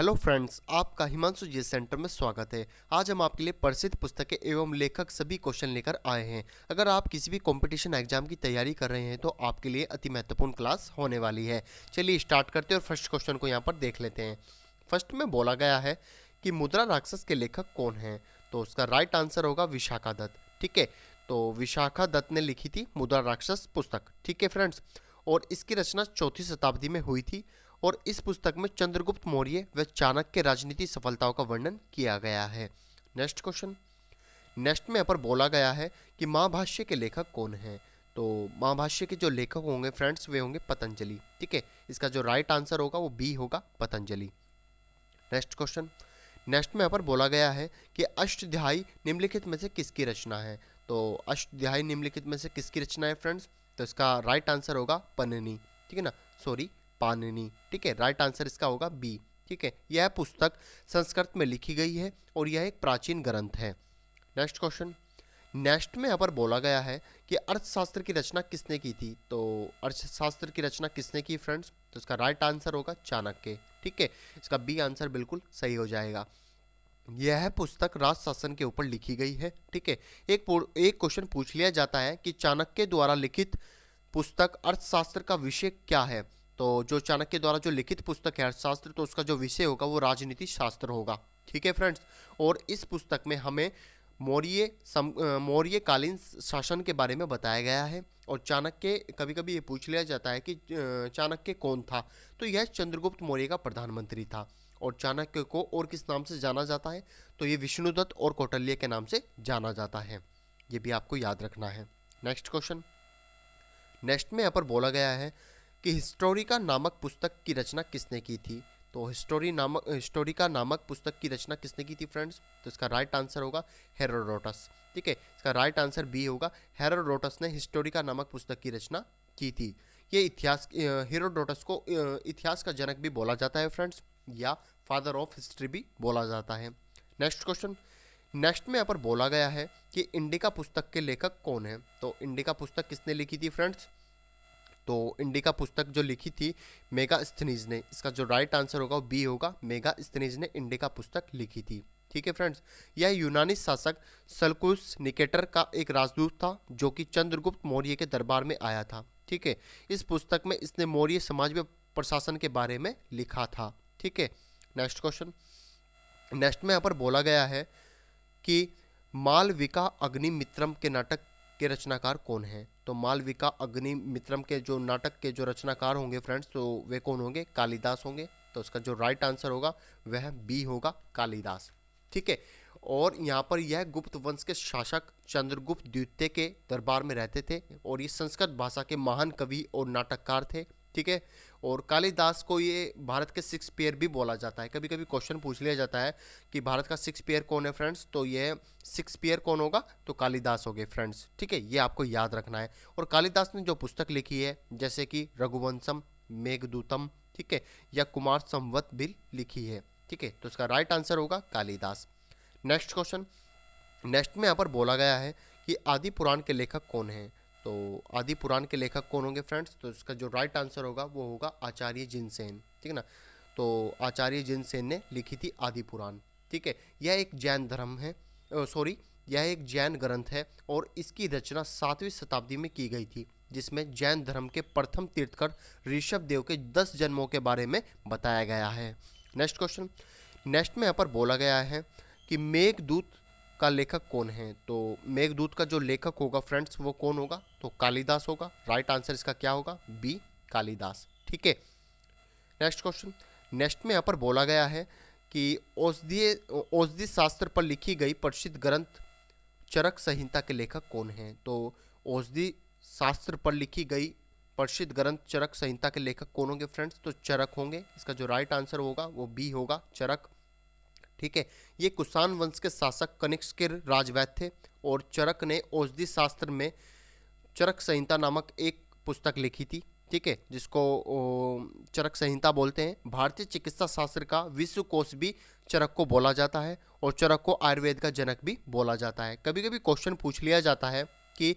Hello friends, आपका हिमांशु जी centre में स्वागत है। आज हम आपके लिए प्रसिद्ध पुस्तकें एवं लेखक सभी क्वेश्चन लेकर आए हैं। अगर आप किसी भी कंपटीशन एग्जाम की तैयारी कर रहे हैं तो आपके लिए अति महत्वपूर्ण क्लास होने वाली है। चलिए स्टार्ट करते हैं और फर्स्ट क्वेश्चन को यहाँ पर देख लेते हैं। फर्स्ट में बोला गया है कि मुद्रा राक्षस के लेखक कौन है, तो उसका राइट आंसर होगा विशाखा दत्त। ठीक है, तो विशाखा दत्त ने लिखी थी मुद्रा राक्षस पुस्तक। ठीक है फ्रेंड्स, और इसकी रचना 4वीं शताब्दी में हुई थी और इस पुस्तक में चंद्रगुप्त मौर्य व चाणक्य राजनीति सफलताओं का वर्णन किया गया है। नेक्स्ट क्वेश्चन, नेक्स्ट में यहाँ पर बोला गया है कि महाभाष्य के लेखक कौन हैं, तो महाभाष्य के जो लेखक होंगे फ्रेंड्स वे होंगे पतंजलि। ठीक है, इसका जो राइट आंसर होगा वो बी होगा, पतंजलि। नेक्स्ट क्वेश्चन, नेक्स्ट में यहाँ पर बोला गया है कि अष्टाध्यायी निम्नलिखित में से किसकी रचना है, तो अष्टाध्यायी निम्नलिखित में से किसकी रचना है फ्रेंड्स, तो इसका राइट आंसर होगा पन्निनी। ठीक है ना, सॉरी पाणिनि। ठीक है, राइट आंसर इसका होगा बी। ठीक है, यह पुस्तक संस्कृत में लिखी गई है और यह एक प्राचीन ग्रंथ है। नेक्स्ट क्वेश्चन, नेक्स्ट में यहाँ पर बोला गया है कि अर्थशास्त्र की रचना किसने की थी, तो अर्थशास्त्र की रचना किसने की फ्रेंड्स, तो इसका राइट आंसर होगा चाणक्य। ठीक है, इसका बी आंसर बिल्कुल सही हो जाएगा। यह पुस्तक राज शासन के ऊपर लिखी गई है। ठीक है, एक क्वेश्चन पूछ लिया जाता है कि चाणक्य द्वारा लिखित पुस्तक अर्थशास्त्र का विषय क्या है, तो जो चाणक्य द्वारा जो लिखित पुस्तक है अर्थशास्त्र, तो उसका जो विषय होगा वो राजनीति शास्त्र होगा। ठीक है फ्रेंड्स, और इस पुस्तक में हमें मौर्यकालीन शासन के बारे में बताया गया है। और चाणक्य, कभी कभी ये पूछ लिया जाता है कि चाणक्य कौन था, तो यह चंद्रगुप्त मौर्य का प्रधानमंत्री था। और चाणक्य को और किस नाम से जाना जाता है, तो ये विष्णुदत्त और कौटिल्य के नाम से जाना जाता है। ये भी आपको याद रखना है। नेक्स्ट क्वेश्चन, नेक्स्ट में यहाँ पर बोला गया है कि हिस्टोरिका नामक पुस्तक की रचना किसने की थी, तो हिस्टोरिका नामक पुस्तक की रचना किसने की थी फ्रेंड्स, तो इसका राइट आंसर होगा हेरोडोटस। ठीक है, इसका राइट आंसर बी होगा, हेरोडोटस ने हिस्टोरिका नामक पुस्तक की रचना की थी। ये हेरोडोटस को इतिहास का जनक भी बोला जाता है फ्रेंड्स, या फादर ऑफ हिस्ट्री भी बोला जाता है। नेक्स्ट क्वेश्चन, नेक्स्ट में यहाँ पर बोला गया है कि इंडिका पुस्तक के लेखक कौन है, तो इंडिका पुस्तक किसने लिखी थी फ्रेंड्स, तो इंडिका पुस्तक जो लिखी थी मेगास्थनीज ने। इसका जो राइट आंसर होगा वो बी होगा, मेगास्थनीज ने इंडिका पुस्तक लिखी थी। ठीक है फ्रेंड्स, यह यूनानी शासक सल्कूस निकेटर का एक राजदूत था जो कि चंद्रगुप्त मौर्य के दरबार में आया था। ठीक है, इस पुस्तक में इसने मौर्य समाज में प्रशासन के बारे में लिखा था। ठीक है, नेक्स्ट क्वेश्चन, नेक्स्ट में यहाँ पर बोला गया है कि मालविका अग्निमित्रम के नाटक के रचनाकार कौन है, तो मालविका अग्निमित्रम के जो नाटक के जो रचनाकार होंगे फ्रेंड्स, तो वे कौन होंगे, कालिदास होंगे। तो उसका जो राइट आंसर होगा वह बी होगा, कालिदास। ठीक है, और यहाँ पर यह गुप्त वंश के शासक चंद्रगुप्त द्वितीय के दरबार में रहते थे और ये संस्कृत भाषा के महान कवि और नाटककार थे। ठीक है, और कालिदास को ये भारत के शेक्सपियर भी बोला जाता है। कभी कभी क्वेश्चन पूछ लिया जाता है कि भारत का शेक्सपियर कौन है फ्रेंड्स, तो ये शेक्सपियर कौन होगा, तो कालिदास हो गए फ्रेंड्स। ठीक है, ये आपको याद रखना है। और कालिदास ने जो पुस्तक लिखी है जैसे कि रघुवंशम, मेघदूतम, ठीक है, या कुमार संवत भी लिखी है। ठीक है, तो इसका राइट आंसर होगा कालिदास। नेक्स्ट क्वेश्चन, नेक्स्ट में यहाँ पर बोला गया है कि आदि पुराण के लेखक कौन हैं, तो आदि पुराण के लेखक कौन होंगे फ्रेंड्स, तो इसका जो राइट आंसर होगा वो होगा आचार्य जिनसेन। ठीक है ना, तो आचार्य जिनसेन ने लिखी थी आदि पुराण। ठीक है, यह एक जैन धर्म है, यह एक जैन ग्रंथ है और इसकी रचना 7वीं शताब्दी में की गई थी, जिसमें जैन धर्म के प्रथम तीर्थकर ऋषभ देव के 10 जन्मों के बारे में बताया गया है। नेक्स्ट क्वेश्चन, नेक्स्ट में यहाँ पर बोला गया है कि मेघदूत का लेखक कौन है, तो मेघदूत का जो लेखक होगा फ्रेंड्स वो कौन होगा, तो कालिदास होगा। राइट आंसर इसका क्या होगा, बी, कालिदास। ठीक है, नेक्स्ट क्वेश्चन, नेक्स्ट में यहाँ पर बोला गया है कि औषधि शास्त्र पर लिखी गई प्रसिद्ध ग्रंथ चरक संहिता के लेखक कौन हैं, तो औषधि शास्त्र पर लिखी गई प्रसिद्ध ग्रंथ चरक संहिता के लेखक कौन होंगे फ्रेंड्स, तो चरक होंगे। इसका जो राइट आंसर होगा वो बी होगा, चरक। ठीक है, ये कुषाण वंश के शासक कनिष्क के राजवैद्य थे और चरक ने औषधि शास्त्र में चरक संहिता नामक एक पुस्तक लिखी थी। ठीक है, जिसको चरक संहिता बोलते हैं। भारतीय चिकित्सा शास्त्र का विश्वकोश भी चरक को बोला जाता है और चरक को आयुर्वेद का जनक भी बोला जाता है। कभी कभी क्वेश्चन पूछ लिया जाता है कि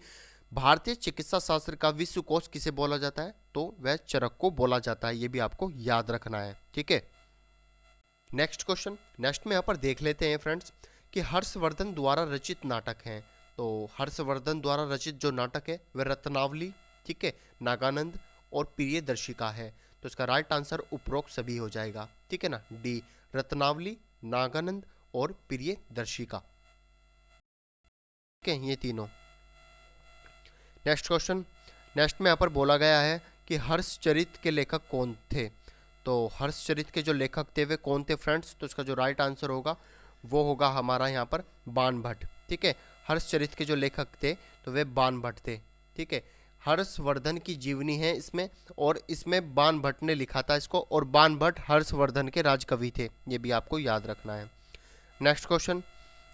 भारतीय चिकित्सा शास्त्र का विश्वकोश किसे बोला जाता है, तो वह चरक को बोला जाता है। ये भी आपको याद रखना है। ठीक है, नेक्स्ट क्वेश्चन, नेक्स्ट में यहाँ पर देख लेते हैं फ्रेंड्स कि हर्षवर्धन द्वारा रचित नाटक हैं। तो हर्षवर्धन द्वारा रचित जो नाटक है वह रत्नावली, ठीक है, नागानंद और प्रियदर्शिका है। तो इसका राइट आंसर उपरोक्त सभी हो जाएगा, ठीक है ना, डी, रत्नावली, नागानंद और प्रियदर्शिका, ठीक है, ये तीनों। नेक्स्ट क्वेश्चन, नेक्स्ट में यहाँ पर बोला गया है कि हर्षचरित के लेखक कौन थे। तो हर्षचरित के जो लेखक थे वे कौन थे फ्रेंड्स। तो इसका जो राइट आंसर होगा वो होगा हमारा यहाँ पर बाणभट्ट, ठीक है। हर्षचरित के जो लेखक थे तो वे बाणभट्ट थे, ठीक है। हर्षवर्धन की जीवनी है इसमें, और इसमें बाणभट्ट ने लिखा था इसको, और बाणभट्ट हर्षवर्धन के राजकवि थे, ये भी आपको याद रखना है। नेक्स्ट क्वेश्चन,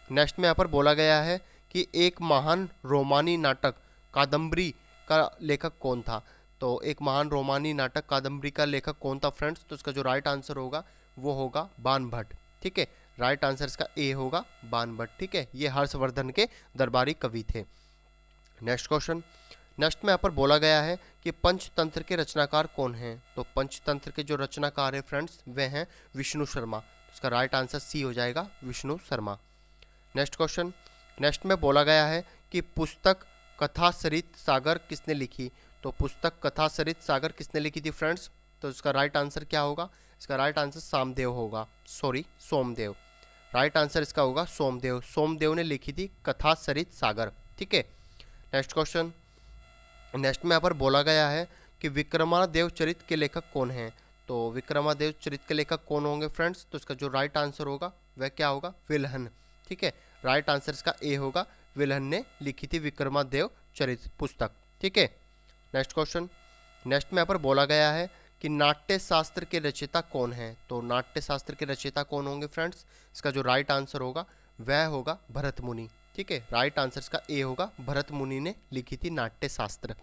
नेक्स्ट में यहाँ पर बोला गया है कि एक महान रोमानी नाटक कादम्बरी का लेखक कौन था। तो एक महान रोमानी नाटक कादम्बरी का लेखक कौन था फ्रेंड्स। तो इसका जो राइट आंसर होगा वो होगा बाणभट्ट, ठीक है। राइट आंसर इसका ए होगा, बाणभट्ट, ठीक है। ये हर्षवर्धन के दरबारी कवि थे। नेक्स्ट क्वेश्चन, नेक्स्ट में यहाँ पर बोला गया है कि पंचतंत्र के रचनाकार कौन हैं। तो पंचतंत्र के जो रचनाकार है फ्रेंड्स वे हैं विष्णु शर्मा। तो इसका राइट आंसर सी हो जाएगा, Vishnu Sharma. Next question, next में बोला गया है कि पुस्तक कथा सरित सागर किसने लिखी। तो पुस्तक कथा सरित सागर किसने लिखी थी फ्रेंड्स। तो इसका राइट आंसर क्या होगा, इसका राइट आंसर सामदेव होगा, सॉरी सोमदेव। राइट आंसर इसका होगा सोमदेव, सोमदेव ने लिखी थी कथा सरित सागर, ठीक है। नेक्स्ट क्वेश्चन, नेक्स्ट में यहाँ पर बोला गया है कि विक्रमादेव चरित के लेखक कौन हैं। तो विक्रमादेव चरित के लेखक कौन होंगे फ्रेंड्स। तो इसका जो राइट आंसर होगा वह क्या होगा, विल्हन, ठीक है। राइट आंसर इसका ए होगा, विल्हन ने लिखी थी विक्रमादेव चरित पुस्तक, ठीक है। नेक्स्ट क्वेश्चन, नेक्स्ट में यहाँ पर बोला गया है कि नाट्य शास्त्र के रचयिता कौन है। तो नाट्य शास्त्र के रचयिता कौन होंगे फ्रेंड्स। इसका जो राइट आंसर होगा वह होगा भरत मुनि, ठीक है। राइट आंसर इसका ए होगा, भरत मुनि ने लिखी थी नाट्य शास्त्र।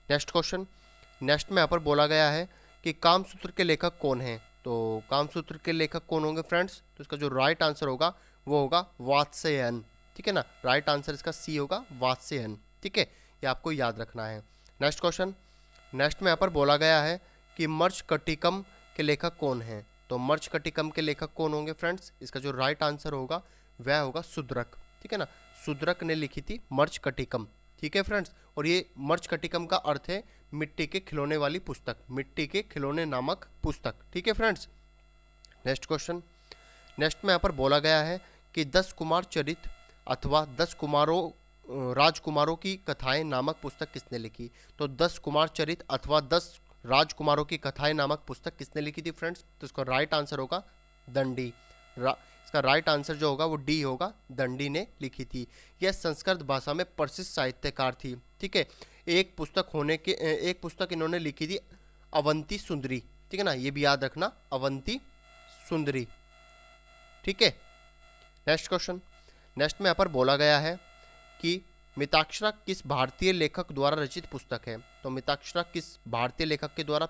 नेक्स्ट क्वेश्चन, नेक्स्ट में यहाँ पर बोला गया है कि कामसूत्र के लेखक कौन है। तो कामसूत्र के लेखक कौन होंगे फ्रेंड्स। तो इसका जो राइट आंसर होगा वो होगा वात्स्ययन, ठीक है ना। राइट आंसर इसका सी होगा, वात्स्ययन, ठीक है। ये आपको याद रखना है। नेक्स्ट क्वेश्चन, नेक्स्ट में यहाँ पर बोला गया है कि मर्चकटिकम के लेखक कौन हैं। तो मर्चकटिकम के लेखक कौन होंगे फ्रेंड्स। इसका जो राइट आंसर होगा वह होगा शुद्रक, ठीक है ना। शुद्रक ने लिखी थी मर्चकटिकम, ठीक है फ्रेंड्स। और ये मर्चकटिकम का अर्थ है मिट्टी के खिलौने वाली पुस्तक, मिट्टी के खिलौने नामक पुस्तक, ठीक है फ्रेंड्स। नेक्स्ट क्वेश्चन, नेक्स्ट में यहाँ पर बोला गया है कि 10 कुमार चरित अथवा 10 कुमारों राजकुमारों की कथाएं नामक पुस्तक किसने लिखी। तो 10 कुमार चरित अथवा 10 राजकुमारों की कथाएं नामक पुस्तक किसने लिखी थी फ्रेंड्स। तो इसका राइट आंसर होगा दंडी, इसका राइट आंसर जो होगा वो डी होगा, दंडी ने लिखी थी। यह संस्कृत भाषा में प्रसिद्ध साहित्यकार थी, ठीक है। एक पुस्तक इन्होंने लिखी थी अवंती सुंदरी, ठीक है ना, ये भी याद रखना, अवंती सुंदरी, ठीक है। नेक्स्ट क्वेश्चन, नेक्स्ट में यहाँ पर बोला गया है कि मिताक्षरा किस भारतीय लेखक द्वारा रचित पुस्तक है। तो मिताक्षरा किस भारतीय लेखक के द्वारा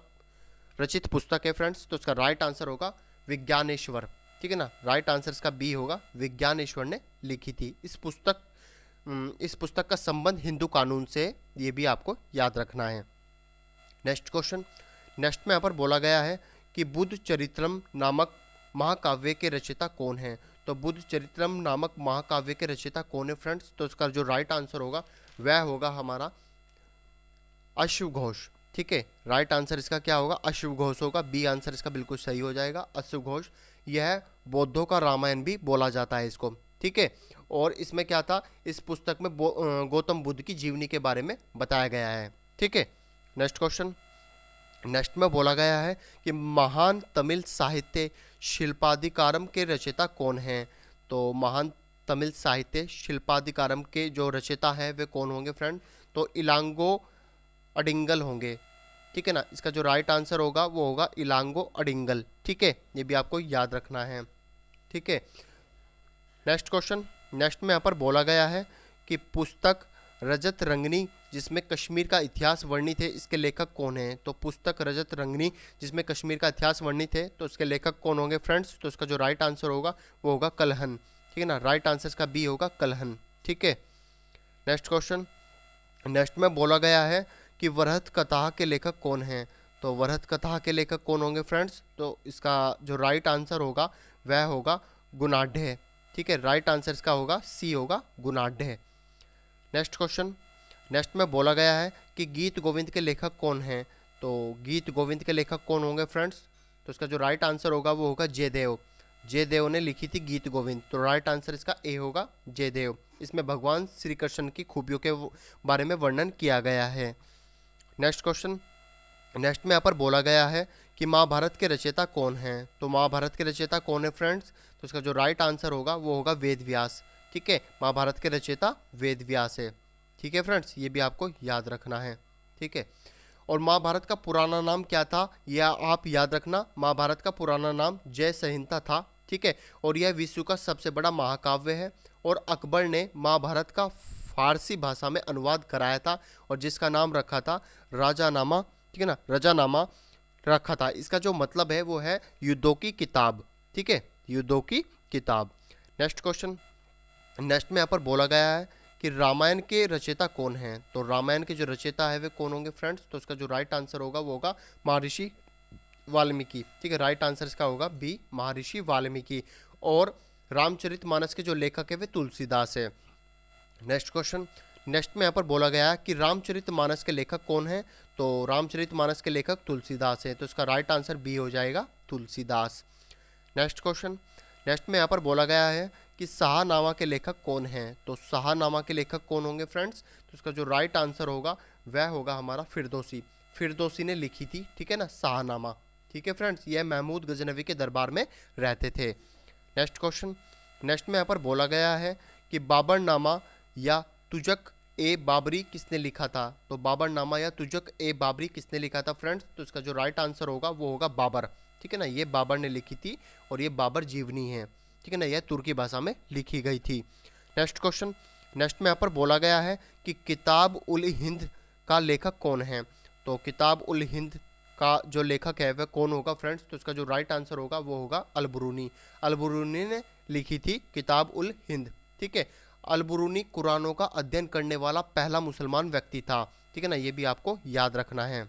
रचित पुस्तक है फ्रेंड्स। तो इसका राइट आंसर होगा विज्ञानेश्वर, ठीक है ना। राइट आंसर इसका बी होगा, विज्ञानेश्वर ने लिखी थी। इस पुस्तक का संबंध हिंदू कानून से, ये भी आपको याद रखना है। नेक्स्ट क्वेश्चन, नेक्स्ट में यहाँ पर बोला गया है कि बुद्ध चरित्रम नामक महाकाव्य के रचयिता कौन है। तो बुद्ध चरित्रम नामक महाकाव्य के रचयिता कौन है फ्रेंड्स। तो इसका जो राइट आंसर होगा वह होगा हमारा अश्वघोष, ठीक है। राइट आंसर इसका क्या होगा, अश्वघोष होगा। बी आंसर इसका बिल्कुल सही हो जाएगा, अश्वघोष। यह बौद्धों का रामायण भी बोला जाता है इसको, ठीक है। और इसमें क्या था, इस पुस्तक में गौतम बुद्ध की जीवनी के बारे में बताया गया है, ठीक है। नेक्स्ट क्वेश्चन, नेक्स्ट में बोला गया है कि महान तमिल साहित्य शिल्पाधिकारम के रचयिता कौन हैं। तो महान तमिल साहित्य शिल्पाधिकारम के जो रचयिता हैं वे कौन होंगे फ्रेंड। तो इलांगो अडिंगल होंगे, ठीक है ना। इसका जो राइट आंसर होगा वो होगा इलांगो अडिंगल, ठीक है। ये भी आपको याद रखना है, ठीक है। नेक्स्ट क्वेश्चन, नेक्स्ट में यहाँ पर बोला गया है कि पुस्तक रजत रंगनी जिसमें कश्मीर का इतिहास वर्णित है, इसके लेखक कौन हैं। तो पुस्तक रजत रंगनी जिसमें कश्मीर का इतिहास वर्णित है, तो इसके लेखक कौन होंगे फ्रेंड्स। तो इसका जो राइट आंसर होगा वो होगा कलहन, ठीक है ना। राइट आंसर इसका बी होगा, कलहन, ठीक है। नेक्स्ट क्वेश्चन, नेक्स्ट में बोला गया है कि वरहत कथा के लेखक कौन हैं। तो वरहत कथा के लेखक कौन होंगे फ्रेंड्स? तो इसका जो राइट आंसर होगा वह होगा गुणाढ़। ठीक है, राइट आंसर इसका होगा सी होगा गुणाढ़। नेक्स्ट क्वेश्चन, नेक्स्ट में बोला गया है कि गीत गोविंद के लेखक कौन हैं? तो गीत गोविंद के लेखक कौन होंगे फ्रेंड्स? तो इसका जो राइट आंसर होगा वो होगा जयदेव। जयदेव ने लिखी थी गीत गोविंद, तो राइट आंसर इसका ए होगा जयदेव। इसमें भगवान श्री कृष्ण की खूबियों के बारे में वर्णन किया गया है। नेक्स्ट क्वेश्चन, नेक्स्ट में यहाँ पर बोला गया है कि महाभारत के रचयिता कौन हैं? तो महाभारत के रचयिता कौन है फ्रेंड्स? तो इसका जो राइट आंसर होगा वो होगा वेद व्यास। ठीक है, महाभारत के रचयिता वेद व्यास है। ठीक है फ्रेंड्स, ये भी आपको याद रखना है। ठीक है, और महाभारत का पुराना नाम क्या था यह आप याद रखना। महाभारत का पुराना नाम जय संहिता था। ठीक है, और यह विश्व का सबसे बड़ा महाकाव्य है और अकबर ने महाभारत का फारसी भाषा में अनुवाद कराया था और जिसका नाम रखा था राजानामा। ठीक है ना, रजानामा रखा था। इसका जो मतलब है वो है युद्धों की किताब। ठीक है, युद्धों की किताब। नेक्स्ट क्वेश्चन, नेक्स्ट में यहाँ पर बोला गया है कि रामायण के रचयिता कौन हैं? तो रामायण के जो रचयिता है वे कौन होंगे फ्रेंड्स? तो इसका जो राइट आंसर होगा वो होगा महर्षि वाल्मीकि। ठीक है, राइट आंसर इसका होगा बी महर्षि वाल्मीकि। और रामचरितमानस के जो लेखक है वे तुलसीदास है। नेक्स्ट क्वेश्चन, नेक्स्ट में यहाँ पर बोला गया है कि रामचरितमानस के लेखक कौन है? तो रामचरितमानस के लेखक तुलसीदास है, तो इसका राइट आंसर बी हो जाएगा तुलसीदास। नेक्स्ट क्वेश्चन, नेक्स्ट में यहाँ पर बोला गया है कि शाहनामा के लेखक कौन हैं? तो शाहनामा के लेखक कौन होंगे फ्रेंड्स? तो इसका जो राइट आंसर होगा वह होगा हमारा फिरदौसी। फिरदौसी ने लिखी थी, ठीक है ना, शाहनामा। ठीक है फ्रेंड्स, यह महमूद गजनवी के दरबार में रहते थे। नेक्स्ट क्वेश्चन, नेक्स्ट में यहाँ पर बोला गया है कि बाबरनामा या तुजक ए बाबरी किसने लिखा था? तो बाबरनामा या तुजक ए बाबरी किसने लिखा था फ्रेंड्स? तो इसका जो राइट आंसर होगा वो होगा बाबर। ठीक है ना, ये बाबर ने लिखी थी और ये बाबर जीवनी है। ठीक है ना, यह तुर्की भाषा में लिखी गई थी। नेक्स्ट क्वेश्चन, नेक्स्ट में यहाँ पर बोला गया है कि किताब उल हिंद का लेखक कौन है? तो किताब उल हिंद का जो लेखक है वह कौन होगा फ्रेंड्स? तो इसका जो राइट आंसर होगा वो होगा अलबरूनी। अलबरूनी ने लिखी थी किताब उल हिंद। ठीक है, अलबरूनी कुरानों का अध्ययन करने वाला पहला मुसलमान व्यक्ति था। ठीक है ना, ये भी आपको याद रखना है।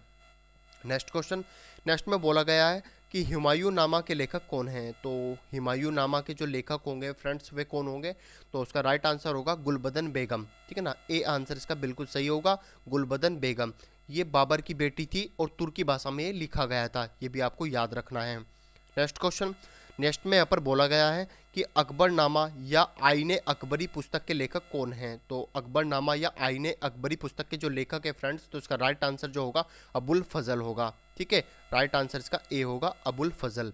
नेक्स्ट क्वेश्चन, नेक्स्ट में बोला गया है कि हुमायूं नामा के लेखक कौन हैं? तो हुमायूं नामा के जो लेखक होंगे फ्रेंड्स वे कौन होंगे? तो उसका राइट आंसर होगा गुलबदन बेगम। ठीक है ना, ए आंसर इसका बिल्कुल सही होगा, गुलबदन बेगम। ये बाबर की बेटी थी और तुर्की भाषा में ये लिखा गया था, ये भी आपको याद रखना है। नेक्स्ट क्वेश्चन, नेक्स्ट में यहाँ पर बोला गया है कि अकबरनामा या आईने अकबरी पुस्तक के लेखक कौन हैं? तो अकबरनामा या आईने अकबरी पुस्तक के जो लेखक है फ्रेंड्स, तो इसका राइट आंसर जो होगा अबुल फजल होगा। ठीक है, राइट आंसर इसका ए होगा अबुल फजल।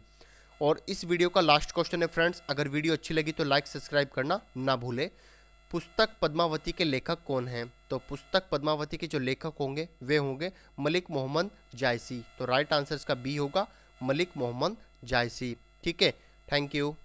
और इस वीडियो का लास्ट क्वेश्चन है फ्रेंड्स, अगर वीडियो अच्छी लगी तो लाइक सब्सक्राइब करना ना भूले। पुस्तक पद्मावती के लेखक कौन हैं? तो पुस्तक पद्मावती के जो लेखक होंगे वे होंगे मलिक मोहम्मद जायसी। तो राइट आंसर इसका बी होगा मलिक मोहम्मद जायसी। ठीक है, थैंक यू।